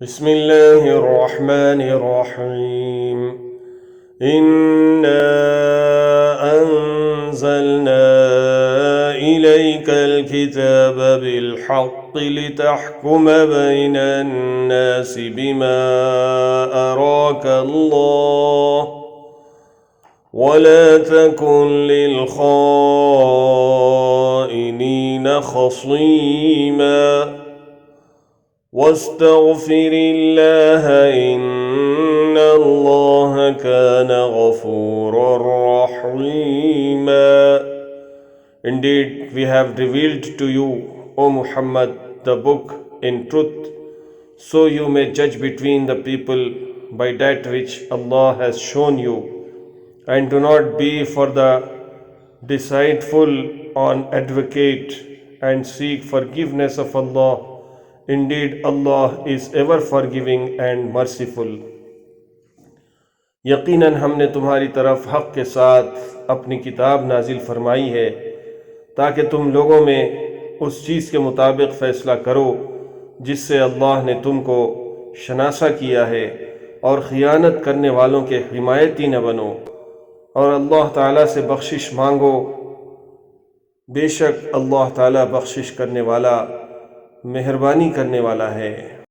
बिस्मिल्लाहिर्रहमानिर्रहीम। इन्ना अंज़लना इलैकल किताब बिलहक़्क़ि लितहकुम बैनन नासि बिमा अराकल्लाह वला तकुन लिल खाइनीन खसीमा वस्तग़फिरिल्लाह इन्नल्लाह कान गफ़ूरर Rahima. Indeed, we have revealed to you, O Muhammad, the book in truth, so you may judge between the people by that which Allah has shown you, and do not be for the deceitful on advocate, and seek forgiveness of Allah. Indeed, Allah is ever forgiving and merciful. यकीनन हमने तुम्हारी तरफ हक़ के साथ अपनी किताब नाजिल फरमाई है ताकि तुम लोगों में उस चीज़ के मुताबिक फ़ैसला करो जिससे अल्लाह ने तुमको शनासा किया है, और ख़ियानत करने वालों के हिमायती न बनो, और अल्लाह ताला से बख्शिश मांगो। बेशक अल्लाह ताला बख्शिश करने वाला, मेहरबानी करने वाला है।